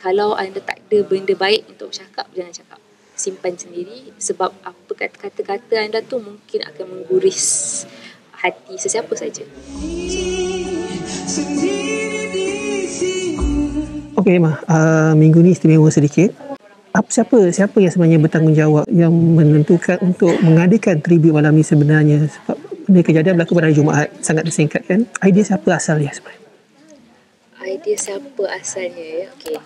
kalau anda tak ada benda baik untuk bercakap, jangan cakap. Simpan sendiri, sebab apa kata-kata anda tu mungkin akan mengguris hati sesiapa saja. Okey Emma, minggu ni istimewa sedikit. Siapa yang sebenarnya bertanggungjawab yang menentukan untuk mengadakan tribute malam ni sebenarnya? Sebab benda kejadian berlaku pada hari Jumaat, sangat disingkat kan. Idea siapa asalnya sebenarnya? Idea siapa asalnya ya? Okey.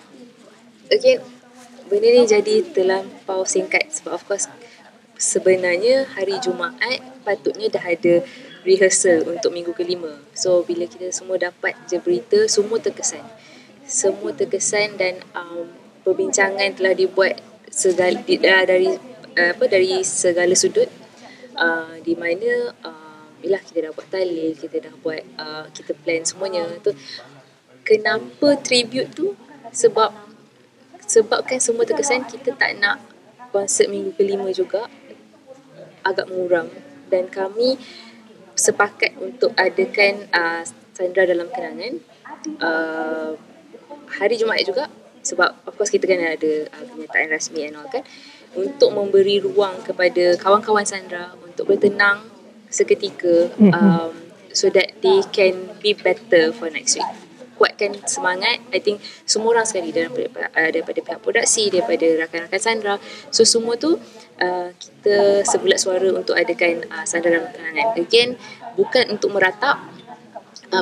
Again, benda ni jadi terlampau singkat sebab of course sebenarnya hari Jumaat patutnya dah ada rehearsal untuk minggu kelima. So bila kita semua dapat je berita, semua terkesan. Dan perbincangan telah dibuat dari segala sudut, di mana bila kita dah buat tahlil, kita dah buat kita plan semuanya tu. Kenapa tribute tu? Sebabkan semua terkesan, kita tak nak konsert minggu kelima juga agak muram, dan kami sepakat untuk adakan Sandra dalam kenangan hari Jumaat juga, sebab of course kita kena ada kenyataan rasmi and all kan, untuk memberi ruang kepada kawan-kawan Sandra untuk bertenang seketika, so that they can be better for next week. Kuatkan semangat, I think semua orang sekali, daripada pihak produksi, daripada rakan-rakan Sandra. So semua tu kita sebulat suara untuk adakan Sandra dalam kenangan. Again, bukan untuk meratap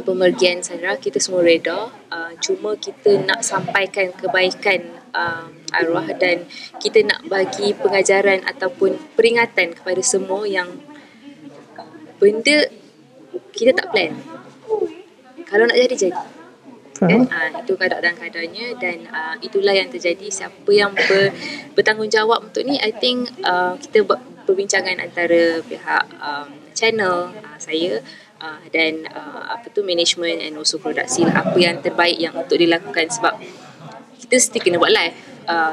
pemergian Sandra, kita semua reda, cuma kita nak sampaikan kebaikan arwah, dan kita nak bagi pengajaran ataupun peringatan kepada semua yang benda kita tak plan, kalau nak jadi kan? Itu kadang-kadangnya, dan itulah yang terjadi. Siapa yang bertanggungjawab untuk ni, I think kita buat perbincangan antara pihak channel, saya dan management and also produksi lah, apa yang terbaik yang untuk dilakukan. Sebab kita mesti kena buat live,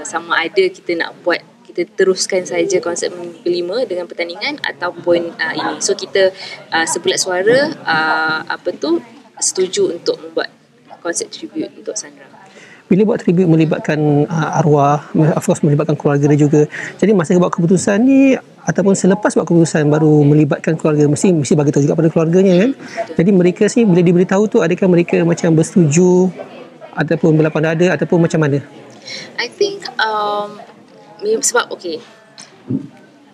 sama ada kita nak buat, kita teruskan saja konsep minggu kelima dengan pertandingan ataupun ini. So kita sebulat suara setuju untuk membuat konsep tribute untuk Sandra. Bila buat tribute melibatkan arwah, of course melibatkan keluarga dia juga. Jadi masa buat keputusan ni ataupun selepas buat keputusan baru melibatkan keluarga, mesti bagi tahu juga pada keluarganya kan. Jadi mereka sini bila diberitahu tu, adakah mereka macam bersetuju ataupun berlapang dada ataupun macam mana? I think sebab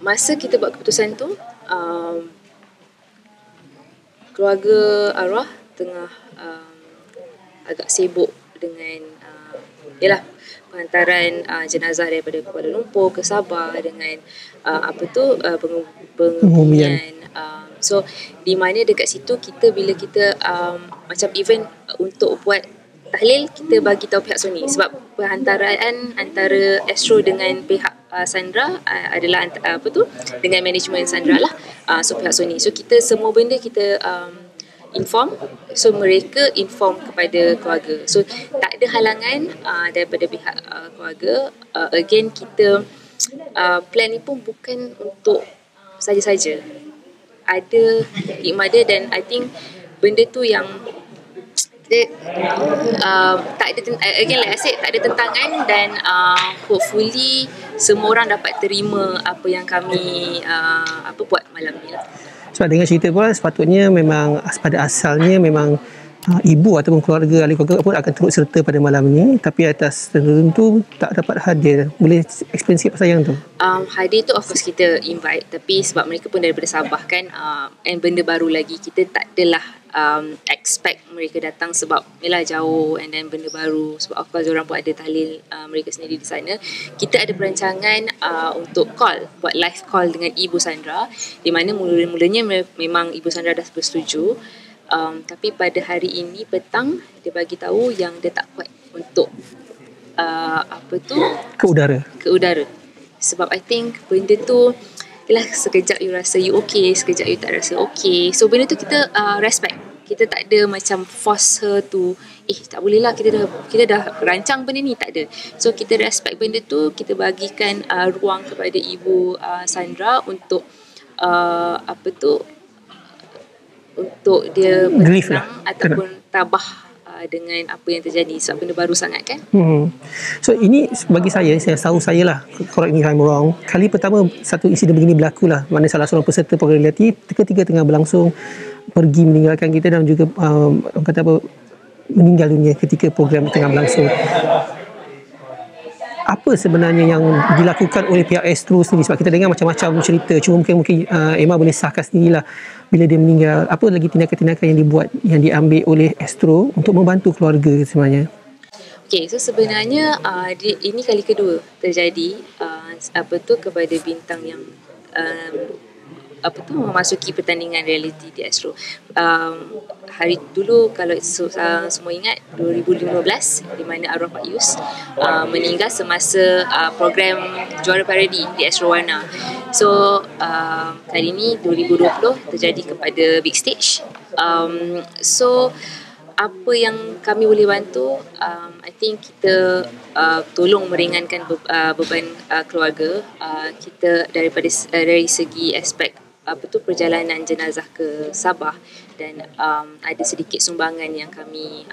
masa kita buat keputusan tu, keluarga arwah tengah agak sibuk dengan penghantaran jenazah daripada Kuala Lumpur ke Sabah dengan pengumumian. So di mana dekat situ bila kita macam event untuk buat tahlil, kita bagi tahu pihak Sony, sebab penghantaran antara Astro dengan pihak Sandra adalah dengan manajemen Sandra lah, so pihak Sony. So kita semua benda kita inform, so mereka inform kepada keluarga. So tak ada halangan daripada pihak keluarga. Again, kita plan ni pun bukan untuk saja-saja, ada hikmah dia, dan I think benda tu yang tak ada tak ada tentangan, dan hopefully semua orang dapat terima apa yang kami buat malam ni lah. Sebab dengan cerita pun sepatutnya memang pada asalnya memang ibu ataupun keluarga, ahli keluarga pun akan turut serta pada malam ni, tapi atas tertentu tak dapat hadir. Boleh explain sikit pasal yang tu? Hadir tu of course kita invite, tapi sebab mereka pun daripada Sabah kan, and benda baru lagi, kita tak adalah expect mereka datang sebab yalah jauh, and then benda baru, sebab of course orang pun ada tahlil mereka sendiri di sana. Kita ada perancangan untuk buat live call dengan Ibu Sandra, di mana mula-mulanya memang Ibu Sandra dah bersetuju, tapi pada hari ini petang dia bagi tahu yang dia tak kuat untuk ke udara. Sebab I think benda tu ialah sekejap you rasa you okay, sekejap you tak rasa okay. So benda tu kita respect. Kita tak ada macam force her to tak boleh lah, kita dah rancang benda ni, tak ada. So kita respect benda tu, kita bagikan ruang kepada Ibu Sandra untuk untuk dia grief ataupun tabah dengan apa yang terjadi sebab benda baru sangat kan. So ini bagi saya tahu saya lah, correct me if I'm wrong, kali pertama satu insiden begini berlaku lah, mana salah seorang peserta program reality ketika tengah berlangsung pergi meninggalkan kita dan juga kata apa, meninggal dunia ketika program tengah berlangsung. Apa sebenarnya yang dilakukan oleh pihak Astro sendiri, sebab kita dengar macam-macam cerita, cuma mungkin Emma boleh sahkan sendirilah bila dia meninggal, apa lagi tindakan-tindakan yang dibuat, yang diambil oleh Astro untuk membantu keluarga sebenarnya? Okay, so sebenarnya ini kali kedua terjadi kepada bintang yang memasuki pertandingan reality di Astro. Hari dulu kalau semua ingat 2015 di mana arwah Pak Yus meninggal semasa program Juara Parodi di Astro Warna. So kali ini 2020 terjadi kepada Big Stage. So apa yang kami boleh bantu, I think kita tolong meringankan beban keluarga kita dari segi aspek perjalanan jenazah ke Sabah, dan ada sedikit sumbangan yang kami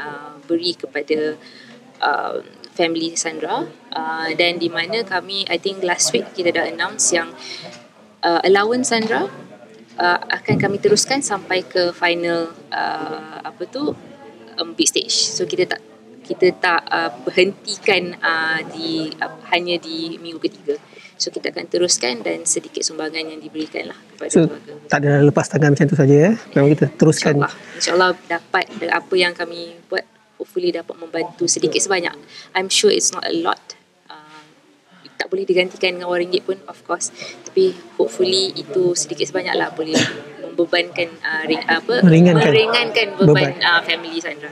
beri kepada family Sandra, dan di mana kami, I think last week kita dah announce yang allowance Sandra akan kami teruskan sampai ke final big stage. So kita tak berhentikan hanya di minggu ketiga. So kita akan teruskan dan sedikit sumbangan yang diberikan lah kepada keluarga. Tak ada lepas tangan macam tu saja memang kita teruskan. InsyaAllah dapat apa yang kami buat, hopefully dapat membantu sedikit sebanyak. I'm sure it's not a lot. Tak boleh digantikan dengan RM1 pun, of course. Tapi hopefully itu sedikit sebanyak lah boleh membebankan meringankan beban family Sandra.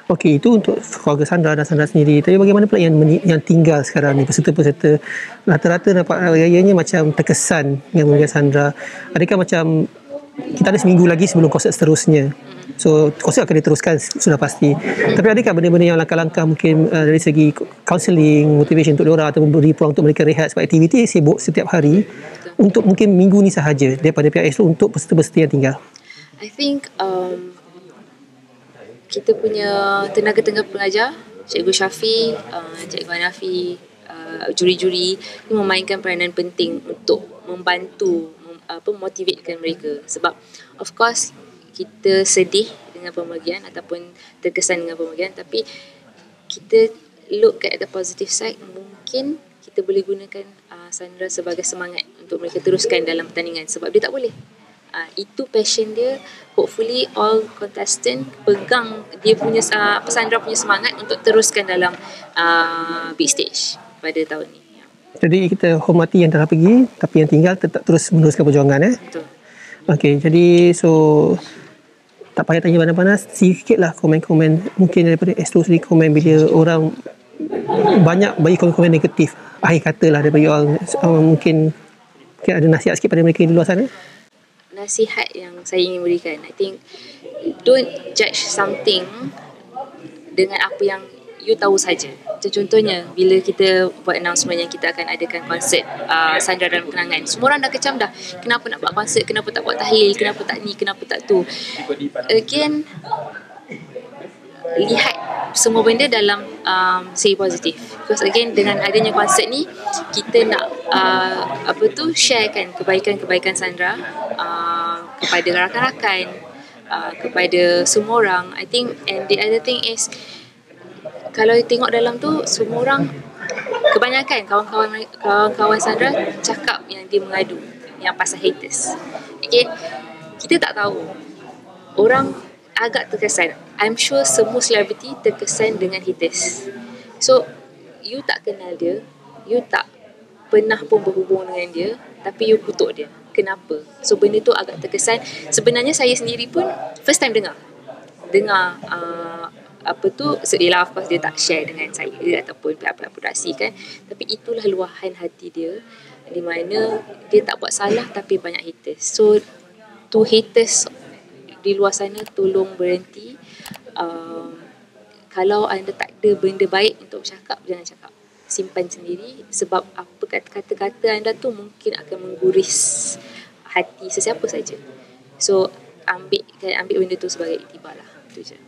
Okey, itu untuk keluarga Sandra dan Sandra sendiri. Tapi bagaimana pula yang tinggal sekarang ni, peserta-peserta rata-rata nampak gayanya macam terkesan dengan meninggal Sandra. Adakah macam kita ada seminggu lagi sebelum konsert seterusnya, so konsert akan diteruskan sudah pasti, tapi adakah benda-benda yang langkah-langkah mungkin dari segi counselling, motivation untuk diorang, atau beri peluang untuk mereka rehat sebab aktiviti sibuk setiap hari untuk mungkin minggu ni sahaja daripada pihak Astro untuk peserta-peserta yang tinggal? I think kita punya tenaga-tenaga pengajar, Cikgu Syafi, Cikgu Hanafi, juri-juri ini memainkan peranan penting untuk membantu motivatekan mereka, sebab of course kita sedih dengan pemergian ataupun terkesan dengan pemergian, tapi kita look at the positive side, mungkin kita boleh gunakan Sandra sebagai semangat untuk mereka teruskan dalam pertandingan, sebab dia tak boleh. Itu passion dia. Hopefully all contestant pegang dia punya Sandra punya semangat untuk teruskan dalam big stage pada tahun ni. Jadi kita hormati yang telah pergi, tapi yang tinggal tetap terus meneruskan perjuangan. Betul. Okey, jadi so tak payah tanya panas-panas, sikitlah komen-komen mungkin daripada Astro sendiri, komen bila orang banyak bagi komen-komen negatif, akhir kata lah daripada orang, mungkin ada nasihat sikit pada mereka di luar sana. Nasihat yang saya ingin berikan, I think don't judge something dengan apa yang you tahu saja. Contohnya bila kita buat announcement yang kita akan adakan konsert Sandra dalam kenangan, semua orang dah kecam dah, kenapa nak buat konsert, kenapa tak buat tahlil, kenapa tak ni, kenapa tak tu. Again, lihat semua benda dalam segi positif, because again dengan adanya konsert ni kita nak sharekan kebaikan-kebaikan Sandra kepada rakan-rakan, kepada semua orang. I think, and the other thing is, kalau tengok dalam tu, semua orang, kebanyakan kawan-kawan Sandra cakap yang dia mengadu yang pasal haters. Okay, kita tak tahu, orang agak terkesan. I'm sure semua selebriti terkesan dengan haters. So you tak kenal dia, you tak pernah pun berhubung dengan dia, tapi you kutuk dia. Kenapa? So benda tu agak terkesan. Sebenarnya saya sendiri pun first time dengar yelah, of course dia tak share dengan saya ataupun pihak-pihak produksi kan, tapi itulah luahan hati dia, di mana dia tak buat salah tapi banyak haters. So to haters di luar sana, tolong berhenti. Kalau anda tak ada benda baik untuk bercakap, jangan cakap, simpan sendiri, sebab apa kata-kata anda tu mungkin akan mengguris hati sesiapa saja. So ambil benda tu sebagai iktibar lah, itu je.